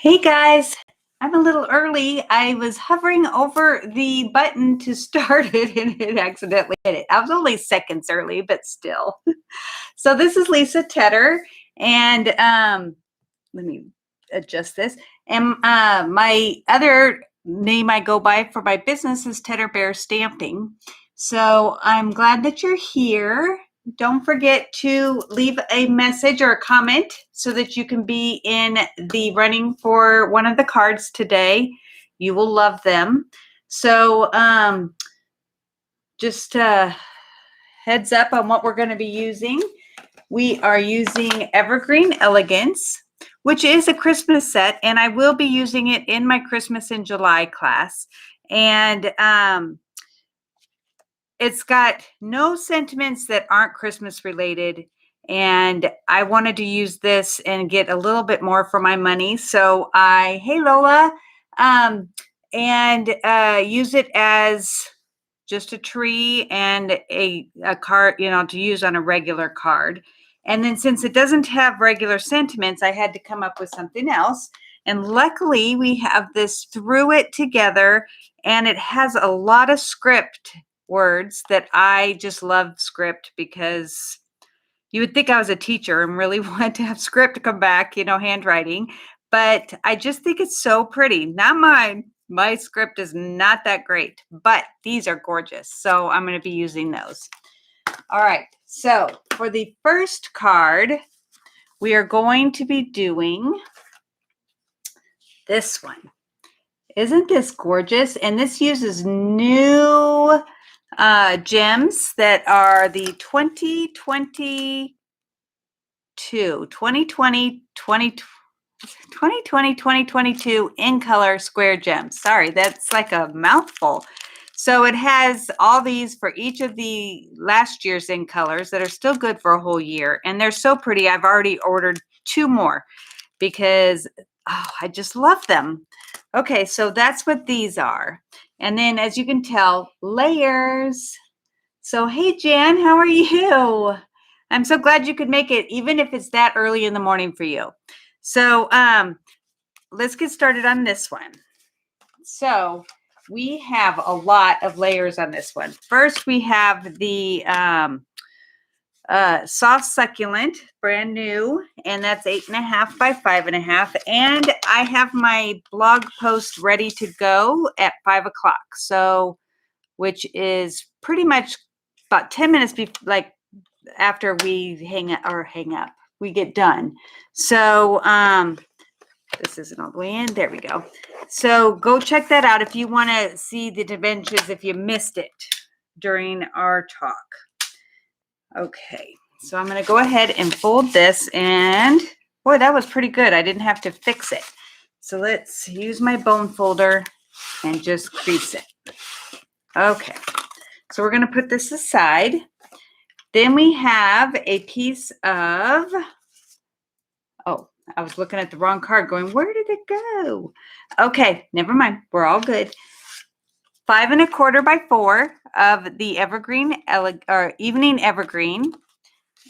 Hey guys, I'm a little early. I was hovering over the button to start it and it accidentally hit it. I was only seconds early, but still. So this is Lisa Tedder, and let me adjust this. And my other name I go by for my business is Tedder Bear Stamping. So I'm glad that you're here. Don't forget to leave a message or a comment so that you can be in the running for one of the cards today. You will love them. So just heads up on what we're going to be using. We are using Evergreen Elegance, which is a Christmas set, and I will be using it in my Christmas in July class. And it's got no sentiments that aren't Christmas related. And I wanted to use this and get a little bit more for my money. So hey Lola, and use it as just a tree and a card, to use on a regular card. And then since it doesn't have regular sentiments, I had to come up with something else. And luckily we have this Through It Together, and it has a lot of script words that I just love script, because you would think I was a teacher and really want to have script come back, handwriting. But I just think it's so pretty. Not mine. My script is not that great, but these are gorgeous. So I'm going to be using those. All right. So for the first card, we are going to be doing this one. Isn't this gorgeous? And this uses new gems that are the 2020, 2022 in color square gems. Sorry, that's like a mouthful. So it has all these for each of the last year's in colors that are still good for a whole year. And they're so pretty. I've already ordered 2 more because I just love them. Okay, so that's what these are. And then as you can tell, layers. So hey Jan, how are you? I'm so glad you could make it, even if it's that early in the morning for you. So let's get started on this one. So we have a lot of layers on this one. First, we have the soft succulent, brand new, and that's 8.5 by 5.5. And I have my blog post ready to go at 5 o'clock. So, which is pretty much about 10 minutes after we hang up, we get done. So this isn't all the way in. There we go. So go check that out if you want to see the dimensions if you missed it during our talk. Okay, so I'm going to go ahead and fold this, and boy, that was pretty good. I didn't have to fix it. So let's use my bone folder and just crease it. Okay, so we're going to put this aside. Then we have a piece of, I was looking at the wrong card going, where did it go? Okay, never mind. We're all good. 5.25 by 4 of the Evergreen Evening Evergreen.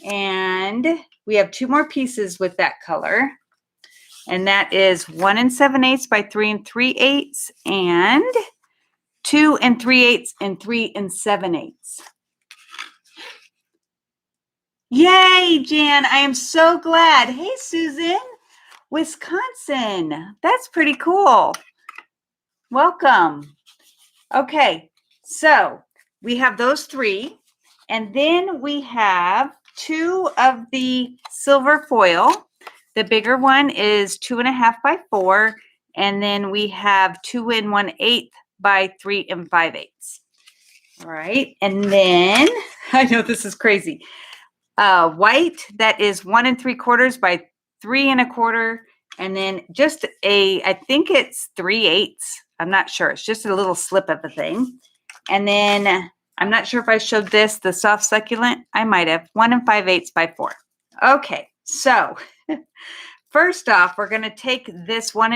And we have 2 more pieces with that color. And that is 1 7/8 by 3 3/8 and 2 3/8 and 3 7/8. Yay, Jan. I am so glad. Hey, Susan, Wisconsin. That's pretty cool. Welcome. Okay, so we have those 3. And then we have 2 of the silver foil. The bigger one is 2.5 by 4. And then we have 2 1/8 by 3 5/8. All right. And then, I know this is crazy. White, that is 1 3/4 by 3 1/4, and then just I think it's 3/8. I'm not sure. It's just a little slip of a thing. And then I'm not sure if I showed this, the soft succulent. I might have. 1 5/8 by 4. Okay, so first off, we're going to take this 1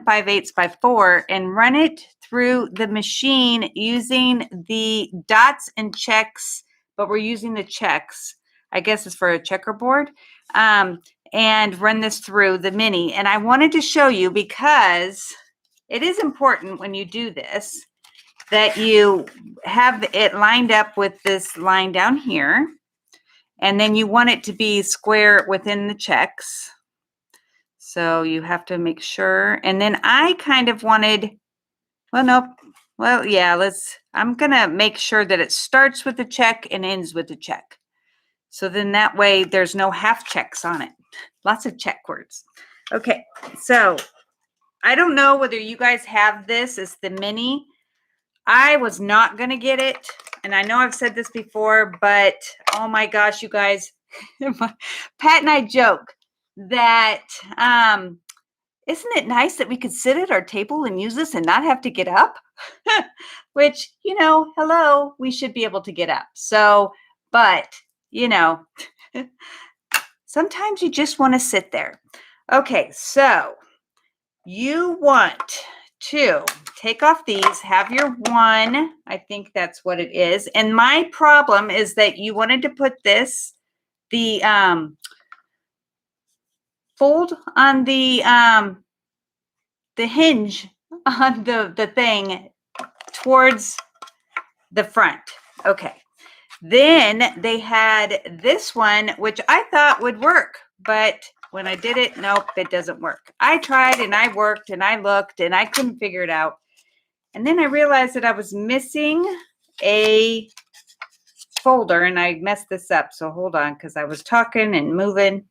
5/8 by 4 and run it through the machine using the dots and checks, but we're using the checks. I guess it's for a checkerboard. And and run this through the mini. And I wanted to show you, because it is important when you do this that you have it lined up with this line down here. And then you want it to be square within the checks. So you have to make sure. And then I kind of wanted, well, nope. Well, yeah, I'm going to make sure that it starts with the check and ends with the check. So then that way there's no half checks on it. Lots of check words. Okay, so I don't know whether you guys have this. It's the mini. I was not going to get it. And I know I've said this before, but oh my gosh, you guys, Pat and I joke that, isn't it nice that we could sit at our table and use this and not have to get up? Which, hello, we should be able to get up. So, but, sometimes you just want to sit there. Okay, so you want to take off these, have your one, I think that's what it is. And my problem is that you wanted to put this, the fold on the hinge on the thing towards the front. Okay. Then they had this one, which I thought would work, but when I did it, nope, it doesn't work. I tried and I worked and I looked and I couldn't figure it out. And then I realized that I was missing a folder and I messed this up. So hold on, because I was talking and moving.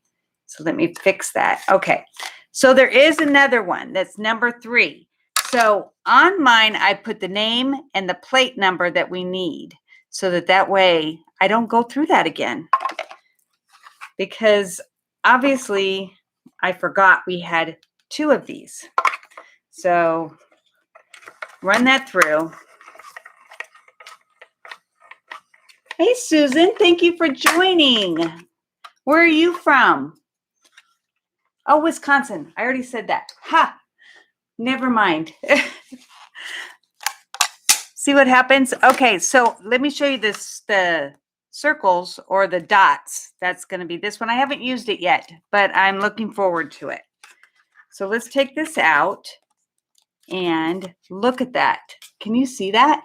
So let me fix that. Okay. So there is another one that's number 3. So on mine, I put the name and the plate number that we need, so that way I don't go through that again. Because obviously I forgot we had 2 of these. So run that through. Hey, Susan, thank you for joining. Where are you from? Oh, Wisconsin. I already said that. Ha! Never mind. See what happens? Okay, so let me show you the circles or the dots. That's going to be this one. I haven't used it yet, but I'm looking forward to it. So let's take this out and look at that. Can you see that?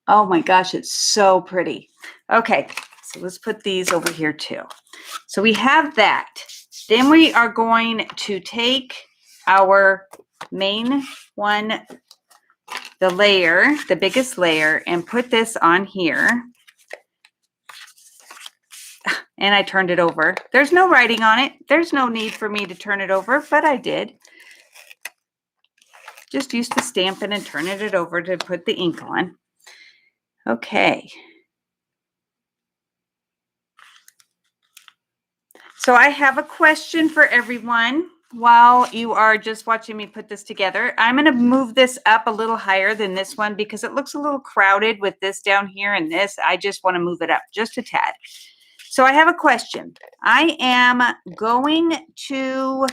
Oh my gosh, it's so pretty. Okay, so let's put these over here too. So we have that. Then we are going to take our main one, the layer, the biggest layer, and put this on here. And I turned it over. There's no writing on it. There's no need for me to turn it over, but I did. Just used the Stampin' and turning it over to put the ink on. Okay. So I have a question for everyone while you are just watching me put this together. I'm going to move this up a little higher than this one because it looks a little crowded with this down here and this. I just want to move it up just a tad. So I have a question. I am going to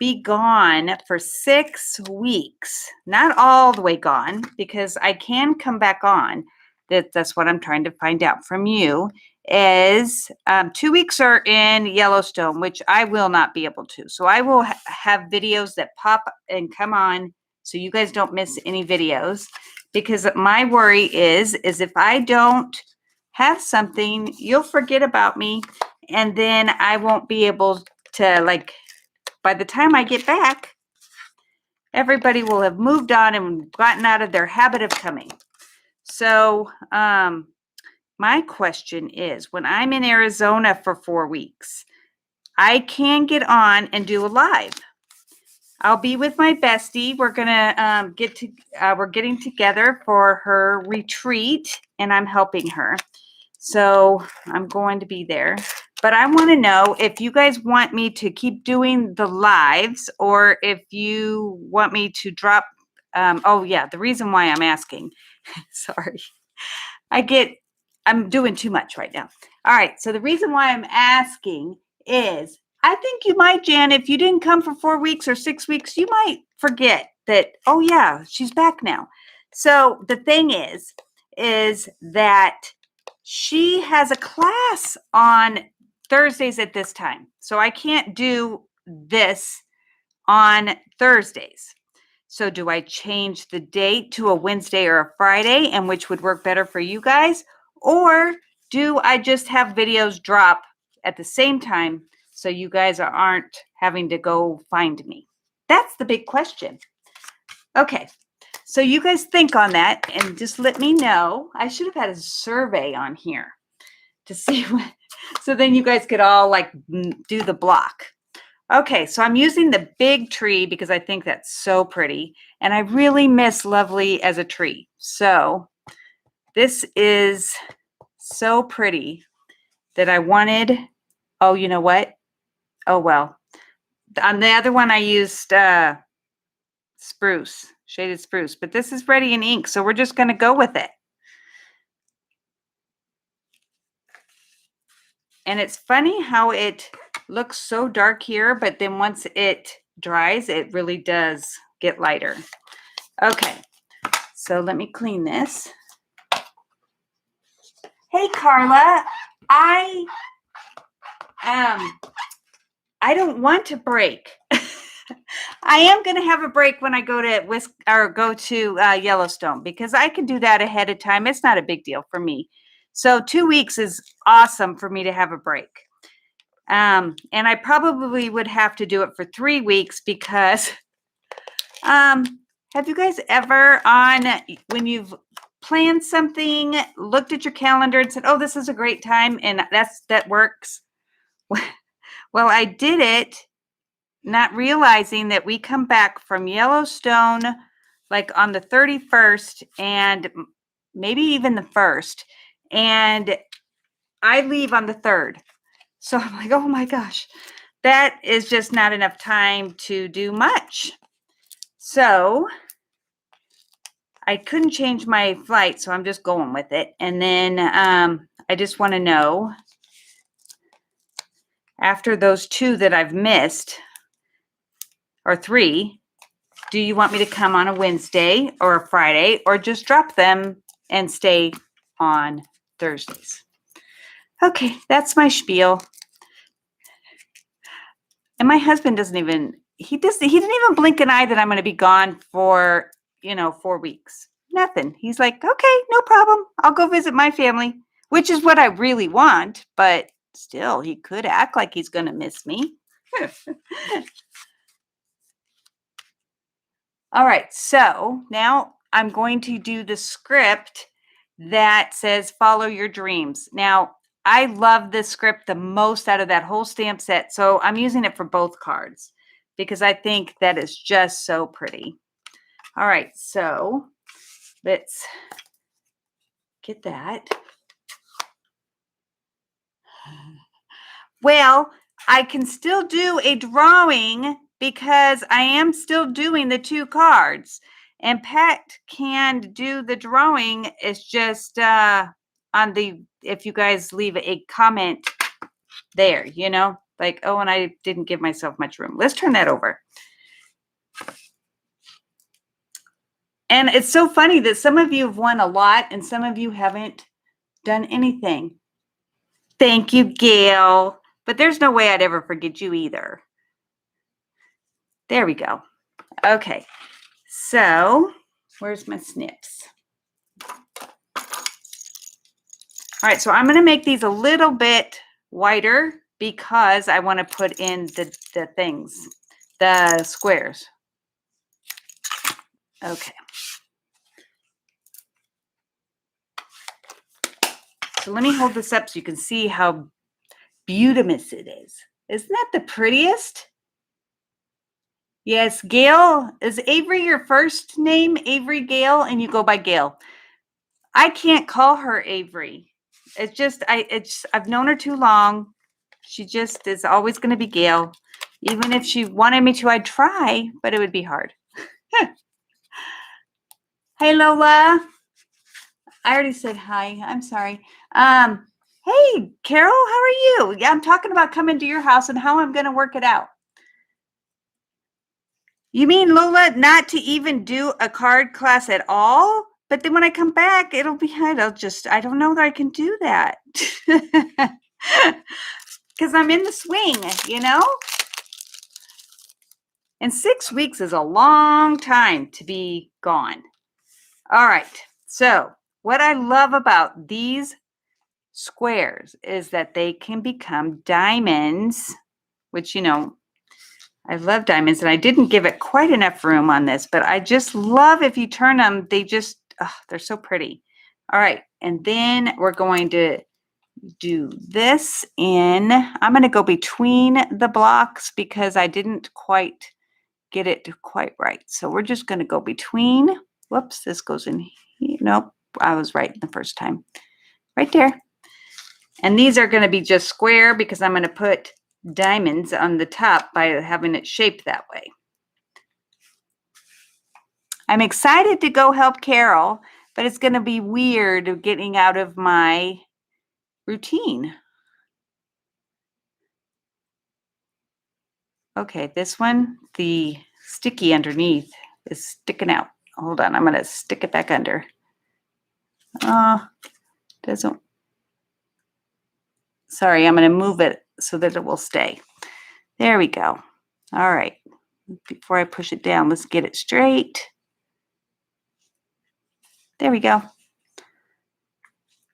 be gone for 6 weeks. Not all the way gone, because I can come back on. That's what I'm trying to find out from you. Is 2 weeks are in Yellowstone, which I will not be able to. So I will have videos that pop and come on so you guys don't miss any videos. Because my worry is if I don't have something, you'll forget about me. And then I won't be able to, by the time I get back, everybody will have moved on and gotten out of their habit of coming. So my question is, when I'm in Arizona for 4 weeks, I can get on and do a live. I'll be with my bestie. We're gonna we're getting together for her retreat, and I'm helping her. So I'm going to be there. But I want to know if you guys want me to keep doing the lives, or if you want me to drop. Oh yeah, the reason why I'm asking. Sorry, I'm doing too much right now. All right, so the reason why I'm asking is I think you might, Jan, if you didn't come for 4 weeks or 6 weeks, you might forget that, oh yeah, she's back now. So the thing is that she has a class on Thursdays at this time. So I can't do this on Thursdays. So do I change the date to a Wednesday or a Friday, and which would work better for you guys? Or do I just have videos drop at the same time so you guys aren't having to go find me? That's the big question. Okay, so you guys think on that and just let me know. I should have had a survey on here to see what, so then you guys could all like do the block. Okay, so I'm using the big tree because I think that's so pretty. And I really miss Lovely as a tree. So this is so pretty that I wanted, oh, you know what? Oh, well. On the other one, I used spruce, shaded spruce. But this is ready in ink, so we're just going to go with it. And it's funny how it looks so dark here, but then once it dries, it really does get lighter. Okay, so let me clean this. Hey, Carla, I don't want to break. I am going to have a break when I go to Yellowstone because I can do that ahead of time. It's not a big deal for me. So 2 weeks is awesome for me to have a break. And I probably would have to do it for 3 weeks because have you guys ever when you've planned something, looked at your calendar and said, oh, this is a great time and that works? Well, I did it not realizing that we come back from Yellowstone like on the 31st and maybe even the 1st. And I leave on the 3rd. So I'm like, oh my gosh, that is just not enough time to do much. So I couldn't change my flight, so I'm just going with it. And then I just want to know, after those 2 that I've missed, or 3, do you want me to come on a Wednesday or a Friday, or just drop them and stay on Thursdays? Okay, that's my spiel. And my husband he didn't even blink an eye that I'm going to be gone for, 4 weeks. Nothing. He's like, okay, no problem. I'll go visit my family, which is what I really want. But still, he could act like he's going to miss me. All right, so now I'm going to do the script that says follow your dreams. Now, I love this script the most out of that whole stamp set, so I'm using it for both cards because I think that is just so pretty. All right, so let's get that. Well, I can still do a drawing because I am still doing the 2 cards. And Pat can do the drawing. It's just if you guys leave a comment there, like, oh, and I didn't give myself much room. Let's turn that over. And it's so funny that some of you have won a lot and some of you haven't done anything. Thank you, Gail. But there's no way I'd ever forget you either. There we go. Okay. So, where's my snips? All right, so I'm going to make these a little bit wider because I want to put in the things, the squares. Okay. So let me hold this up so you can see how beautiful it is. Isn't that the prettiest? Yes, Gail. Is Avery your first name? Avery Gail, and you go by Gail. I can't call her Avery. It's just I've known her too long. She just is always going to be Gail. Even if she wanted me to, I'd try, but it would be hard. Hey, Lola. I already said hi. I'm sorry. Hey, Carol, how are you? Yeah, I'm talking about coming to your house and how I'm going to work it out. You mean, Lola, not to even do a card class at all? But then when I come back, it'll be, I don't know that I can do that. because I'm in the swing, you know? And 6 weeks is a long time to be gone. All right. So what I love about these squares is that they can become diamonds, which, you know, I love diamonds, and I didn't give it quite enough room on this, but I just love if you turn them, they just, they're so pretty. All right. And then we're going to do this in, I'm going to go between the blocks because I didn't quite get it quite right. So we're just going to go between. Whoops, this goes in here. Nope, I was right the first time. Right there. And these are going to be just square because I'm going to put diamonds on the top by having it shaped that way. I'm excited to go help Carol, but it's going to be weird getting out of my routine. Okay, this one, the sticky underneath is sticking out. Hold on, I'm going to stick it back under. Doesn't. Sorry, I'm going to move it so that it will stay. There we go. All right. Before I push it down, let's get it straight. There we go.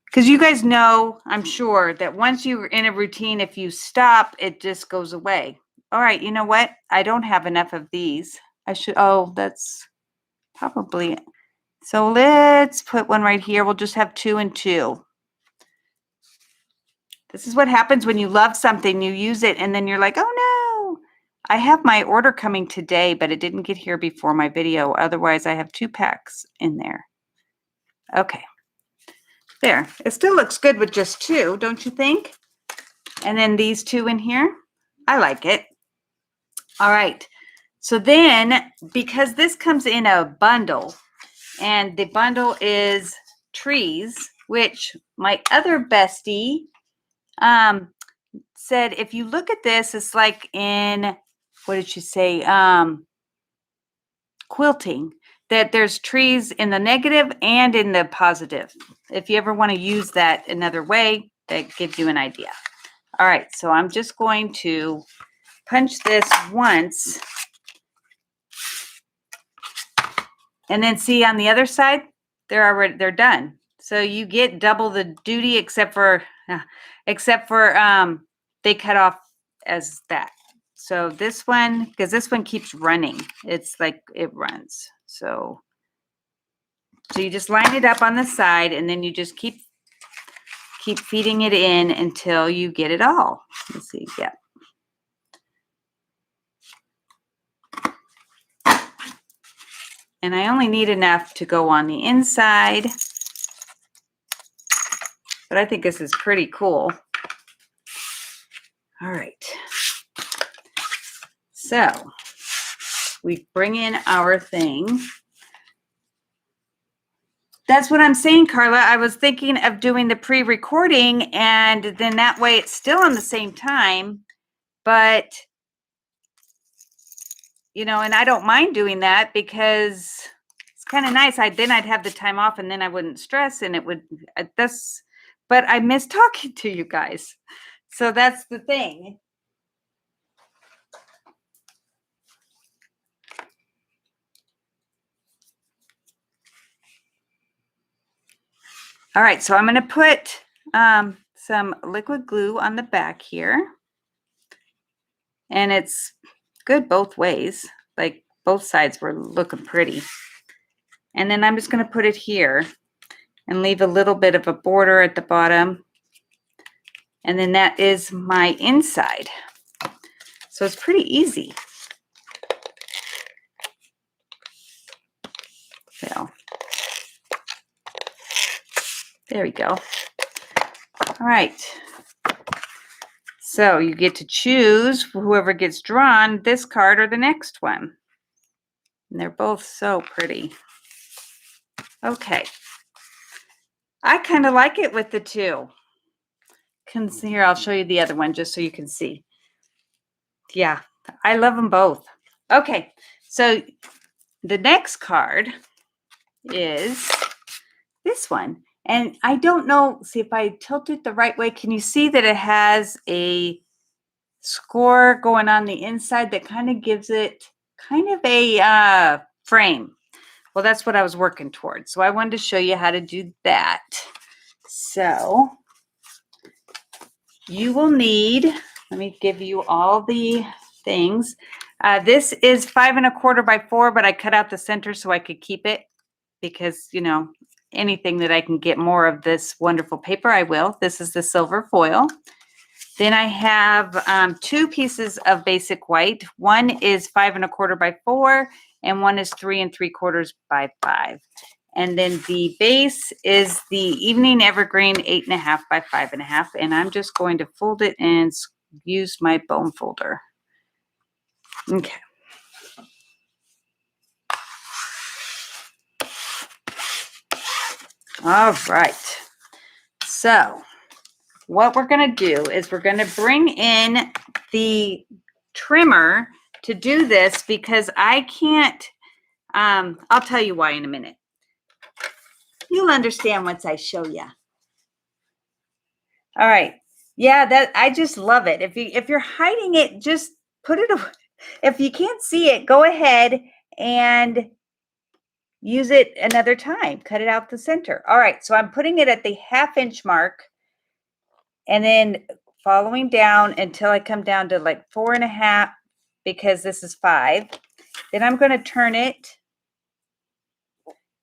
Because you guys know, I'm sure, that once you're in a routine, if you stop, it just goes away. All right, you know what? I don't have enough of these. I should, oh, that's probably, so let's put one right here. We'll just have 2 and 2. This is what happens when you love something, you use it, and then you're like, oh no. I have my order coming today, but it didn't get here before my video. Otherwise, I have 2 packs in there. Okay. There. It still looks good with just 2, don't you think? And then these 2 in here. I like it. All right. So then, because this comes in a bundle, and the bundle is trees, which my other bestie said, if you look at this, it's like in, what did she say? Quilting, that there's trees in the negative and in the positive. If you ever want to use that another way, that gives you an idea. All right, so I'm just going to punch this once. And then see on the other side, they're done. So you get double the duty except for they cut off as that. So this one, because this one keeps running. It's like it runs. So you just line it up on the side and then you just keep feeding it in until you get it all. Let's see. Yeah. And I only need enough to go on the inside. But I think this is pretty cool. All right. So we bring in our thing. That's what I'm saying, Carla. I was thinking of doing the pre-recording, and then that way it's still on the same time. But, you know, and I don't mind doing that because it's kind of nice. Then I'd have the time off, and then I wouldn't stress, and it would, but I miss talking to you guys. So that's the thing. All right, so I'm going to put some liquid glue on the back here. And it's good both ways. Like both sides were looking pretty. And then I'm just going to put it here and leave a little bit of a border at the bottom. And then that is my inside. So it's pretty easy. So there we go. All right. So you get to choose whoever gets drawn, this card or the next one. And they're both so pretty. Okay. I kind of like it with the 2. Here, I'll show you the other one just so you can see. Yeah, I love them both. Okay, so the next card is this one. And I don't know, see if I tilt it the right way, can you see that it has a score going on the inside that kind of gives it kind of a frame. Well, that's what I was working towards. So I wanted to show you how to do that. So you will need, let me give you all the things. This is 5 1/4 by 4, but I cut out the center so I could keep it because, you know, anything that I can get more of this wonderful paper, I will. This is the silver foil. Then I have 2 pieces of basic white. One is 5 1/4 by 4, and one is 3 3/4 by 5. And then the base is the Evening Evergreen 8 1/2 by 5 1/2. And I'm just going to fold it and use my bone folder. Okay. All right. So what we're going to do is we're going to bring in the trimmer to do this because I can't, I'll tell you why in a minute. You'll understand once I show you. All right. Yeah, that I just love it. If you're hiding it, just put it away. If you can't see it, go ahead and use it another time. Cut it out the center. All right. So I'm putting it at the 1/2 inch mark and then following down until I come down to like 4 1/2 because this is 5. Then I'm going to turn it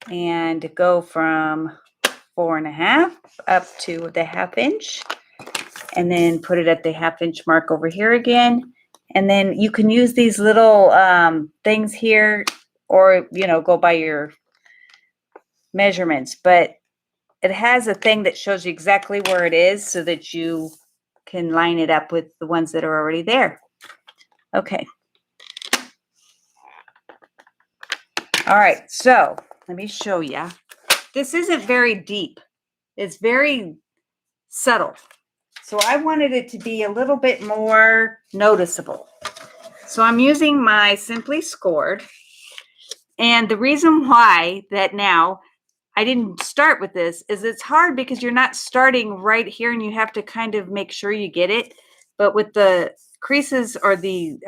and go from 4 1/2 up to the 1/2 inch and then put it at the 1/2 inch mark over here again. And then you can use these little things here or, you know, go by your measurements, but it has a thing that shows you exactly where it is so that you can line it up with the ones that are already there. Okay. All right, so let me show you. This isn't very deep. It's very subtle. So I wanted it to be a little bit more noticeable. So I'm using my Simply Scored. And the reason why that now I didn't start with this is it's hard because you're not starting right here and you have to kind of make sure you get it. But with the creases or the,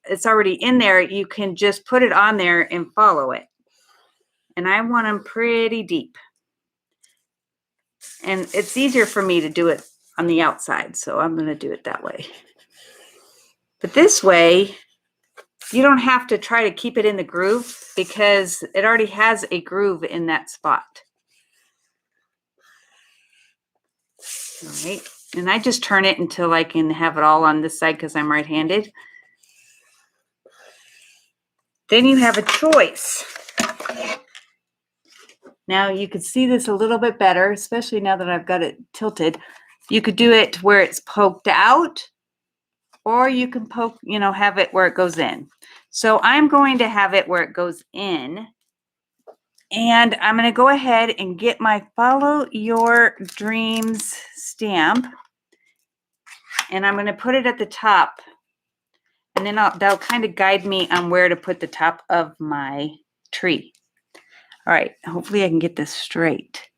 it's already in there, you can just put it on there and follow it. And I want them pretty deep. And it's easier for me to do it on the outside, so I'm going to do it that way. But this way, you don't have to try to keep it in the groove because it already has a groove in that spot. All right, and I just turn it until I can have it all on this side because I'm right-handed. Then you have a choice. Now you can see this a little bit better, especially now that I've got it tilted. You could do it where it's poked out, or you can poke, you know, have it where it goes in. So I'm going to have it where it goes in. And I'm going to go ahead and get my Follow Your Dreams stamp. And I'm going to put it at the top. And then that'll kind of guide me on where to put the top of my tree. All right, hopefully I can get this straight.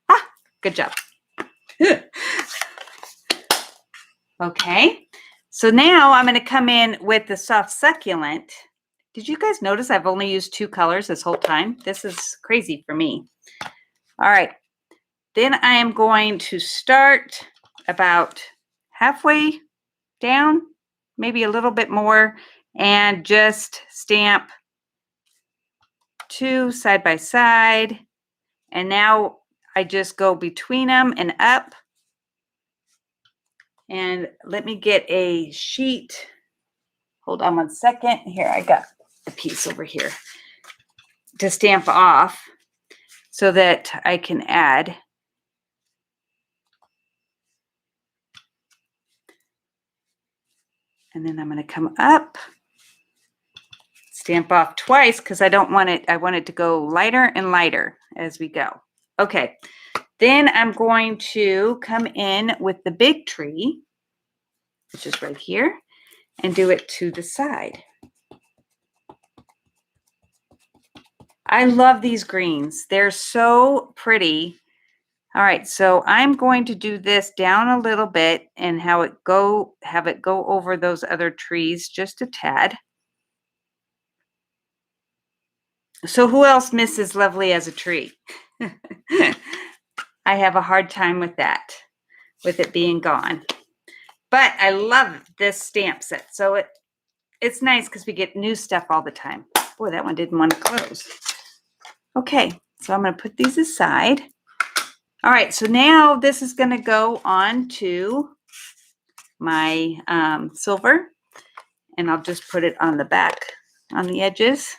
Ah, good job. Okay, so now I'm going to come in with the Soft Succulent. Did you guys notice I've only used 2 colors this whole time? This is crazy for me. All right, then I am going to start about halfway down, maybe a little bit more, and just stamp 2 side by side. And now I just go between them and up. And let me get a sheet. Hold on one second. Here, I got a piece over here to stamp off so that I can add. And then I'm going to come up, stamp off twice because I don't want it. I want it to go lighter and lighter as we go. Okay. Then I'm going to come in with the big tree, which is right here, and do it to the side. I love these greens. They're so pretty. All right, so I'm going to do this down a little bit and have it go over those other trees just a tad. So who else misses lovely as a tree? I have a hard time with that, with it being gone. But I love this stamp set. So it's nice because we get new stuff all the time. Boy, that one didn't want to close. Okay, so I'm going to put these aside. All right, so now this is going to go on to my silver, and I'll just put it on the back, on the edges.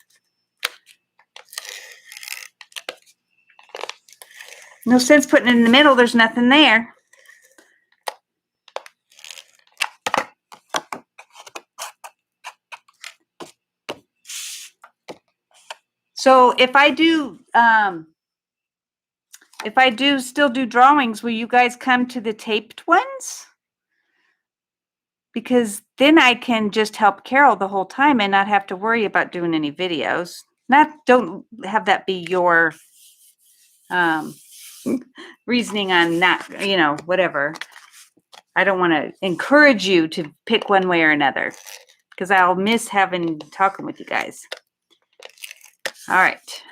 No sense putting it in the middle. There's nothing there. So if I do still do drawings, will you guys come to the taped ones? Because then I can just help Carol the whole time and not have to worry about doing any videos. Don't have that be your reasoning on not, whatever. I don't want to encourage you to pick one way or another because I'll miss talking with you guys. All right.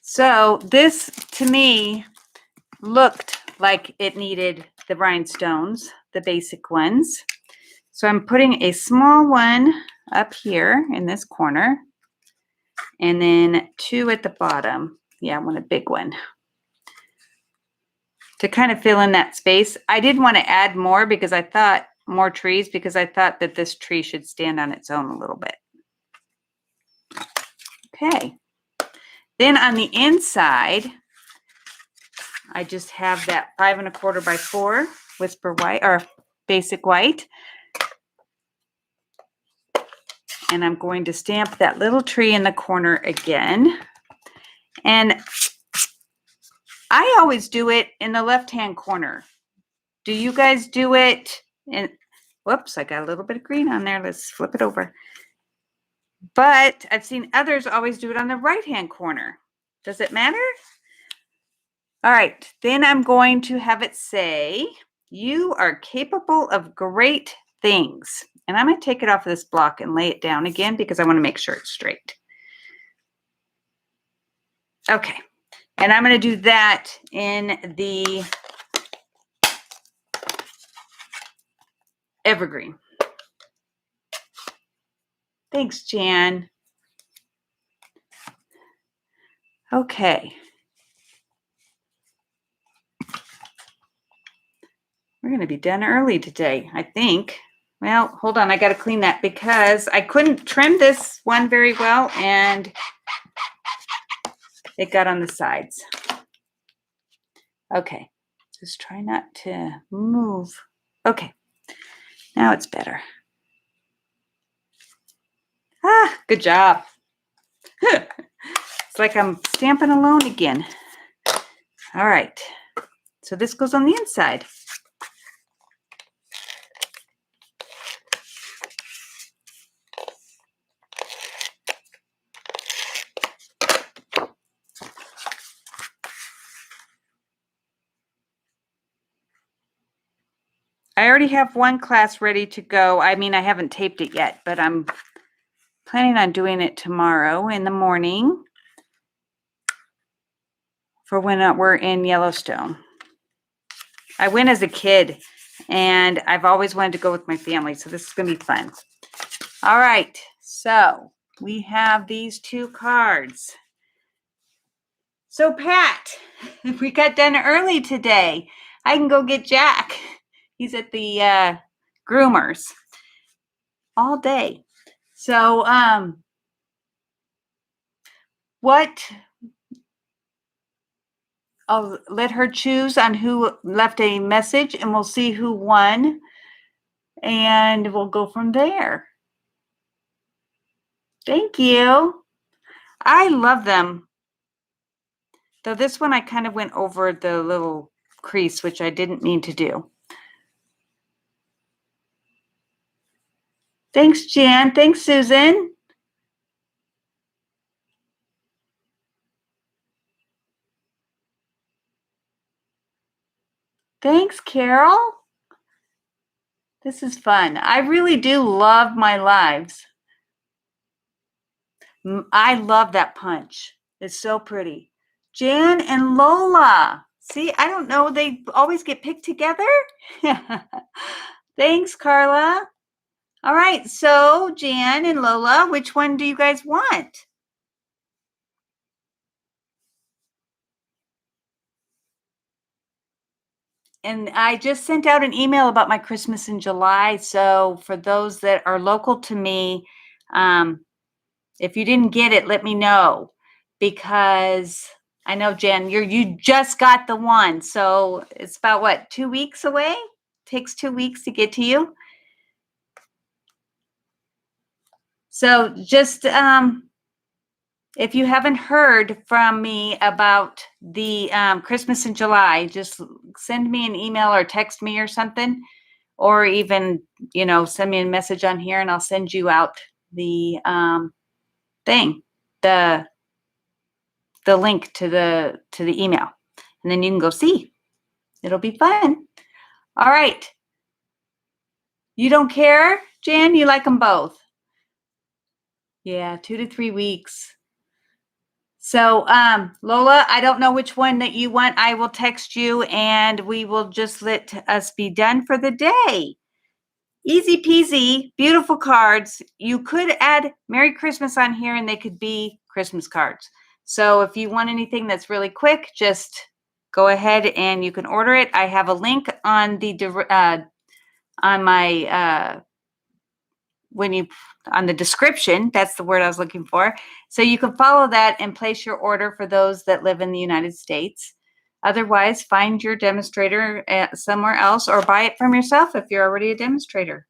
So this, to me, looked like it needed the rhinestones, the basic ones. So I'm putting a small one up here in this corner, and then 2 at the bottom. Yeah, I want a big one to kind of fill in that space. I did want to add more because I thought more trees because I thought that this tree should stand on its own a little bit. Okay. Then on the inside, I just have that 5 1/4 by 4 whisper white or basic white. And I'm going to stamp that little tree in the corner again. And I always do it in the left-hand corner. Do you guys do it in, whoops, I got a little bit of green on there. Let's flip it over. But I've seen others always do it on the right-hand corner. Does it matter? All right, then I'm going to have it say, you are capable of great things. And I'm going to take it off of this block and lay it down again because I want to make sure it's straight. Okay, and I'm going to do that in the evergreen. Thanks, Jan. Okay. We're going to be done early today, I think. Well, hold on. I got to clean that because I couldn't trim this one very well and it got on the sides. Okay. Just try not to move. Okay. Now it's better. Ah, good job. It's like I'm stamping alone again. All right. So this goes on the inside. I already have one class ready to go. I mean, I haven't taped it yet, but I'm planning on doing it tomorrow in the morning for when we're in Yellowstone. I went as a kid, and I've always wanted to go with my family, so this is going to be fun. All right, so we have these 2 cards. So, Pat, we got done early today. I can go get Jack. He's at the groomers all day. So, I'll let her choose on who left a message, and we'll see who won, and we'll go from there. Thank you. I love them. Though this one, I kind of went over the little crease, which I didn't mean to do. Thanks, Jan. Thanks, Susan. Thanks, Carol. This is fun. I really do love my lives. I love that punch. It's so pretty. Jan and Lola. See, I don't know. They always get picked together. Thanks, Carla. All right. So, Jan and Lola, which one do you guys want? And I just sent out an email about my Christmas in July. So, for those that are local to me, if you didn't get it, let me know, because I know, Jen, you just got the one. So it's about what, 2 weeks away? Takes 2 weeks to get to you. So just if you haven't heard from me about the Christmas in July, just send me an email or text me or something, or even, send me a message on here and I'll send you out the thing, the link to the email, and then you can go see. It'll be fun. All right. You don't care, Jan? You like them both? Yeah, 2 to 3 weeks. So, Lola, I don't know which one that you want. I will text you and we will just let us be done for the day. Easy peasy, beautiful cards. You could add Merry Christmas on here and they could be Christmas cards. So if you want anything that's really quick, just go ahead and you can order it. I have a link on the on my on the description. That's the word I was looking for. So you can follow that and place your order for those that live in the United States. Otherwise, find your demonstrator somewhere else or buy it from yourself if you're already a demonstrator.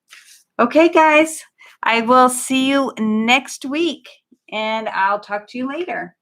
Okay, guys, I will see you next week and I'll talk to you later.